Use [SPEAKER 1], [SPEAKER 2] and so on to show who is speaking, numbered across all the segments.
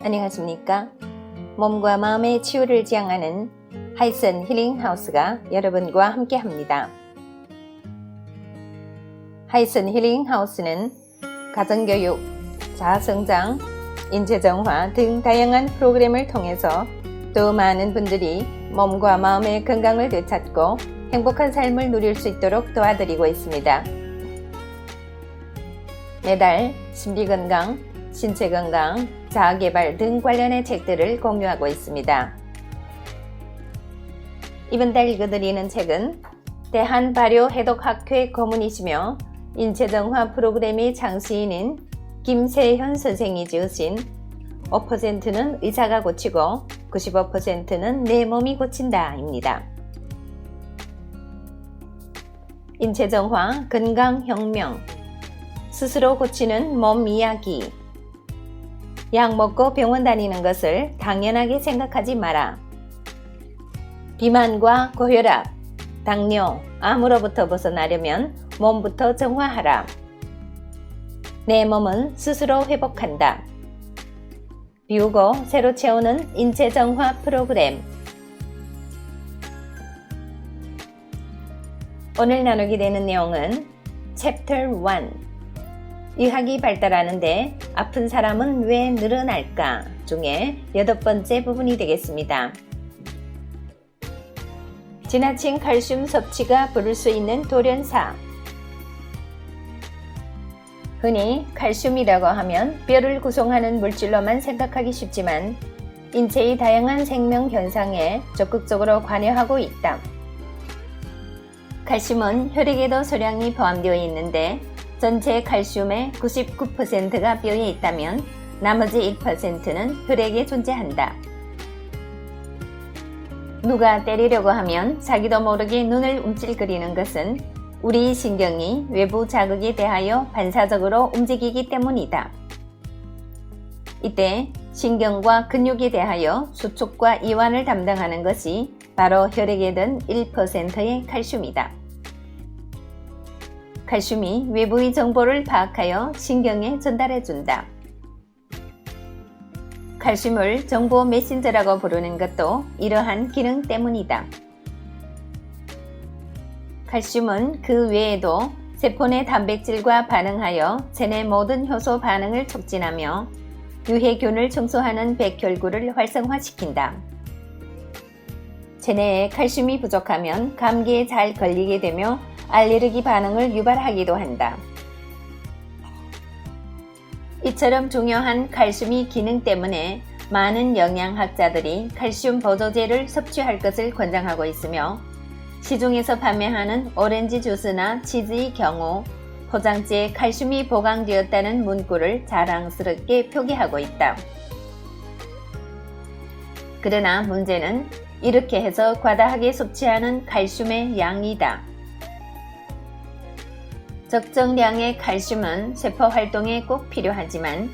[SPEAKER 1] 안녕하십니까? 몸과 마음의 치유를 지향하는 하이슨 힐링하우스가 여러분과 함께합니다. 하이슨 힐링하우스는 가정교육, 자아성장, 인체정화 등 다양한 프로그램을 통해서 또 많은 분들이 몸과 마음의 건강을 되찾고 행복한 삶을 누릴 수 있도록 도와드리고 있습니다. 매달 심리건강, 신체건강, 자아개발 등 관련의 책들을 공유하고 있습니다. 이번 달 읽어드리는 책은 대한발효해독학회 고문이시며 인체정화 프로그램의 창시인인 김세현 선생이 지으신 5%는 의사가 고치고 95%는 내 몸이 고친다 입니다. 인체정화, 건강혁명, 스스로 고치는 몸 이야기. 약 먹고 병원 다니는 것을 당연하게 생각하지 마라. 비만과 고혈압, 당뇨, 암으로부터 벗어나려면 몸부터 정화하라. 내 몸은 스스로 회복한다. 비우고 새로 채우는 인체정화 프로그램. 오늘 나누게 되는 내용은 챕터 1 의학이 발달하는데 아픈 사람은 왜 늘어날까? 중에 8번째 부분이 되겠습니다. 지나친 칼슘 섭취가 부를 수 있는 돌연사. 흔히 칼슘이라고 하면 뼈를 구성하는 물질로만 생각하기 쉽지만 인체의 다양한 생명 현상에 적극적으로 관여하고 있다. 칼슘은 혈액에도 소량이 포함되어 있는데 전체 칼슘의 99%가 뼈에 있다면 나머지 1%는 혈액에 존재한다. 누가 때리려고 하면 자기도 모르게 눈을 움찔거리는 것은 우리 신경이 외부 자극에 대하여 반사적으로 움직이기 때문이다. 이때 신경과 근육에 대하여 수축과 이완을 담당하는 것이 바로 혈액에 든 1%의 칼슘이다. 칼슘이 외부의 정보를 파악하여 신경에 전달해준다. 칼슘을 정보 메신저라고 부르는 것도 이러한 기능 때문이다. 칼슘은 그 외에도 세포 내 단백질과 반응하여 체내 모든 효소 반응을 촉진하며 유해균을 청소하는 백혈구를 활성화시킨다. 체내에 칼슘이 부족하면 감기에 잘 걸리게 되며 알레르기 반응을 유발하기도 한다. 이처럼 중요한 칼슘의 기능 때문에 많은 영양학자들이 칼슘 보조제를 섭취할 것을 권장하고 있으며 시중에서 판매하는 오렌지 주스나 치즈의 경우 포장지에 칼슘이 보강되었다는 문구를 자랑스럽게 표기하고 있다. 그러나 문제는 이렇게 해서 과다하게 섭취하는 칼슘의 양이다. 적정량의 칼슘은 세포 활동에 꼭 필요하지만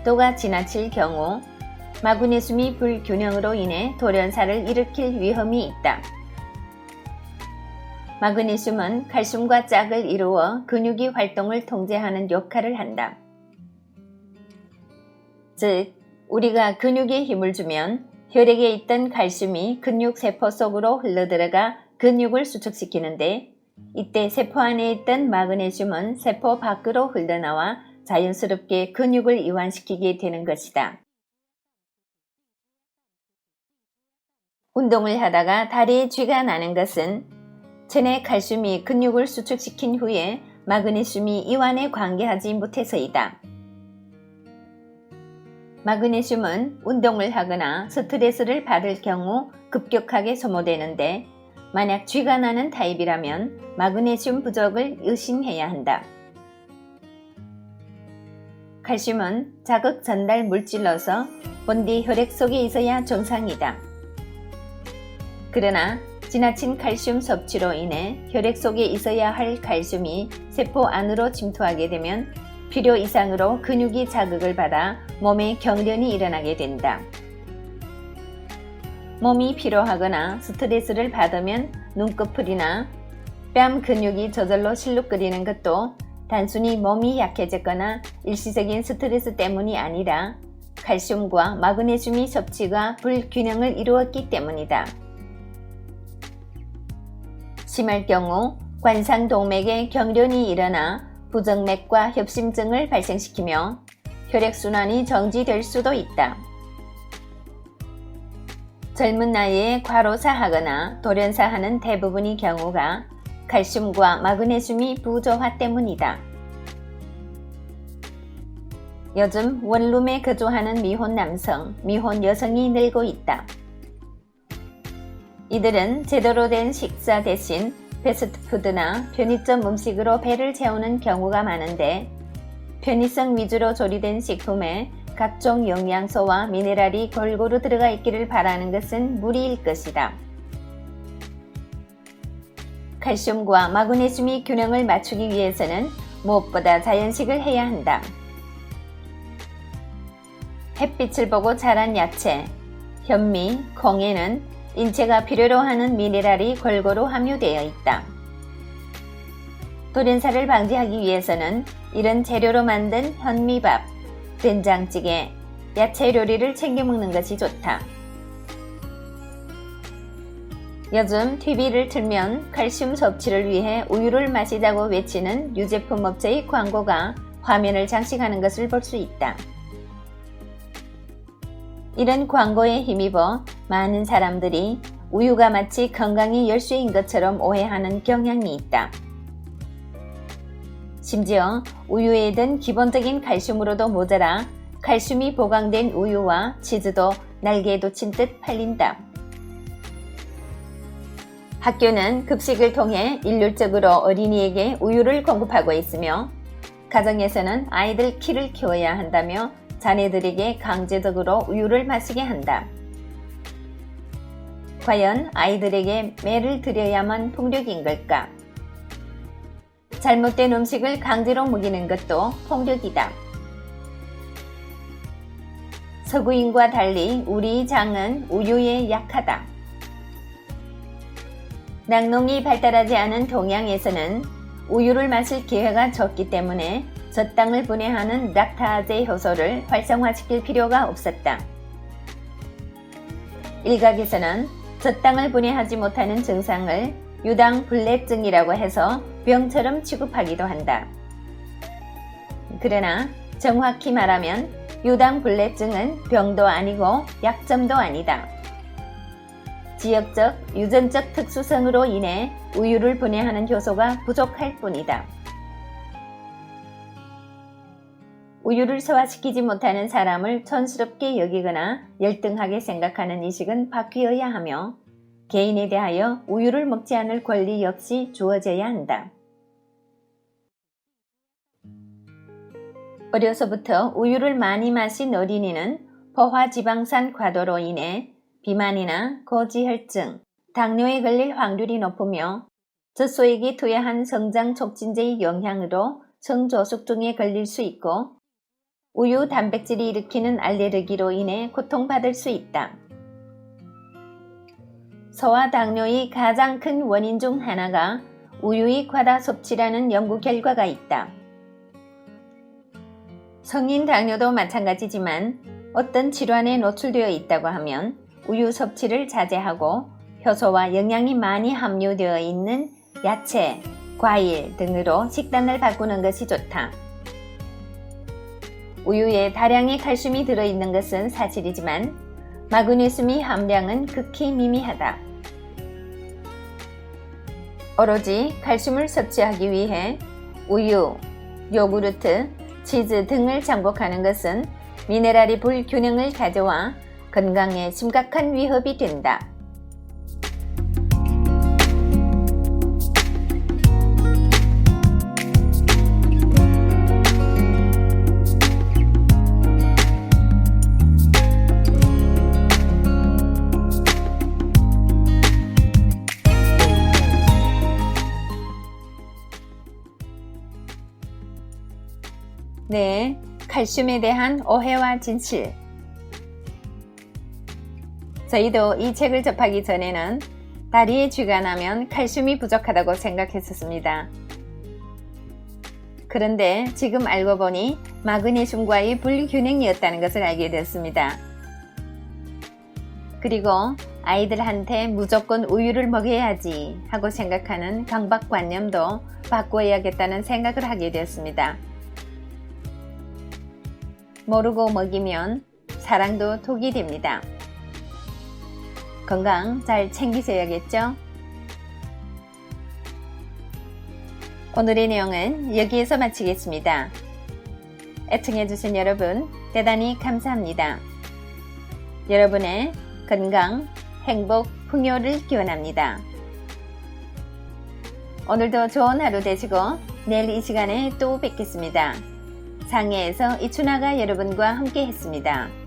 [SPEAKER 1] 또가 지나칠 경우 마그네슘이 불균형으로 인해 돌연사를 일으킬 위험이 있다. 마그네슘은 칼슘과 짝을 이루어 근육의 활동을 통제하는 역할을 한다. 즉, 우리가 근육에 힘을 주면 혈액에 있던 칼슘이 근육 세포 속으로 흘러들어가 근육을 수축시키는데 이때 세포 안에 있던 마그네슘은 세포 밖으로 흘러나와 자연스럽게 근육을 이완시키게 되는 것이다. 운동을 하다가 다리에 쥐가 나는 것은 체내 칼슘이 근육을 수축시킨 후에 마그네슘이 이완에 관계하지 못해서이다. 마그네슘은 운동을 하거나 스트레스를 받을 경우 급격하게 소모되는데 만약 쥐가 나는 타입이라면 마그네슘 부족을 의심해야 한다. 칼슘은 자극 전달 물질로서 본디 혈액 속에 있어야 정상이다. 그러나 지나친 칼슘 섭취로 인해 혈액 속에 있어야 할 칼슘이 세포 안으로 침투하게 되면 필요 이상으로 근육이 자극을 받아 몸에 경련이 일어나게 된다. 몸이 피로하거나 스트레스를 받으면 눈꺼풀이나 뺨 근육이 저절로 실룩거리는 것도 단순히 몸이 약해졌거나 일시적인 스트레스 때문이 아니라 칼슘과 마그네슘이 섭취가 불균형을 이루었기 때문이다. 심할 경우 관상동맥에 경련이 일어나 부정맥과 협심증을 발생시키며 혈액순환이 정지될 수도 있다. 젊은 나이에 과로사하거나 돌연사하는 대부분의 경우가 칼슘과 마그네슘이 부조화 때문이다. 요즘 원룸에 거주하는 미혼 남성, 미혼 여성이 늘고 있다. 이들은 제대로 된 식사 대신 패스트푸드나 편의점 음식으로 배를 채우는 경우가 많은데 편의성 위주로 조리된 식품에 각종 영양소와 미네랄이 골고루 들어가 있기를 바라는 것은 무리일 것이다. 칼슘과 마그네슘이 균형을 맞추기 위해서는 무엇보다 자연식을 해야 한다. 햇빛을 보고 자란 야채, 현미, 콩에는 인체가 필요로 하는 미네랄이 골고루 함유되어 있다. 돌연사를 방지하기 위해서는 이런 재료로 만든 현미밥, 된장찌개, 야채 요리를 챙겨 먹는 것이 좋다. 요즘 TV를 틀면 칼슘 섭취를 위해 우유를 마시자고 외치는 유제품 업체의 광고가 화면을 장식하는 것을 볼 수 있다. 이런 광고에 힘입어 많은 사람들이 우유가 마치 건강의 열쇠인 것처럼 오해하는 경향이 있다. 심지어 우유에 든 기본적인 칼슘으로도 모자라 칼슘이 보강된 우유와 치즈도 날개에 돋친 듯 팔린다. 학교는 급식을 통해 일률적으로 어린이에게 우유를 공급하고 있으며 가정에서는 아이들 키를 키워야 한다며 자녀들에게 강제적으로 우유를 마시게 한다. 과연 아이들에게 매를 들여야만 폭력인 걸까? 잘못된 음식을 강제로 먹이는 것도 폭력이다. 서구인과 달리 우리 장은 우유에 약하다. 낙농이 발달하지 않은 동양에서는 우유를 마실 기회가 적기 때문에 젖당을 분해하는 락타제 효소를 활성화시킬 필요가 없었다. 일각에서는 젖당을 분해하지 못하는 증상을 유당불내증이라고 해서 병처럼 취급하기도 한다. 그러나 정확히 말하면 유당불내증은 병도 아니고 약점도 아니다. 지역적, 유전적 특수성으로 인해 우유를 분해하는 효소가 부족할 뿐이다. 우유를 소화시키지 못하는 사람을 촌스럽게 여기거나 열등하게 생각하는 인식은 바뀌어야 하며 개인에 대하여 우유를 먹지 않을 권리 역시 주어져야 한다. 어려서부터 우유를 많이 마신 어린이는 포화지방산 과도로 인해 비만이나 고지혈증, 당뇨에 걸릴 확률이 높으며 젖소에게 투여한 성장 촉진제의 영향으로 성조숙증에 걸릴 수 있고 우유 단백질이 일으키는 알레르기로 인해 고통받을 수 있다. 소아 당뇨의 가장 큰 원인 중 하나가 우유의 과다 섭취라는 연구 결과가 있다. 성인 당뇨도 마찬가지지만 어떤 질환에 노출되어 있다고 하면 우유 섭취를 자제하고 효소와 영양이 많이 함유되어 있는 야채, 과일 등으로 식단을 바꾸는 것이 좋다. 우유에 다량의 칼슘이 들어있는 것은 사실이지만 마그네슘의 함량은 극히 미미하다. 오로지 칼슘을 섭취하기 위해 우유, 요구르트, 치즈 등을 장복하는 것은 미네랄의 불균형을 가져와 건강에 심각한 위협이 된다. 네, 칼슘에 대한 오해와 진실. 저희도 이 책을 접하기 전에는 다리에 쥐가 나면 칼슘이 부족하다고 생각했었습니다. 그런데 지금 알고 보니 마그네슘과의 불균형이었다는 것을 알게 되었습니다. 그리고 아이들한테 무조건 우유를 먹여야지 하고 생각하는 강박관념도 바꿔야겠다는 생각을 하게 되었습니다. 모르고 먹이면 사랑도 독이 됩니다. 건강 잘 챙기셔야겠죠? 오늘의 내용은 여기에서 마치겠습니다. 애청해주신 여러분 대단히 감사합니다. 여러분의 건강, 행복, 풍요를 기원합니다. 오늘도 좋은 하루 되시고 내일 이 시간에 또 뵙겠습니다. 상해에서 이춘아가 여러분과 함께 했습니다.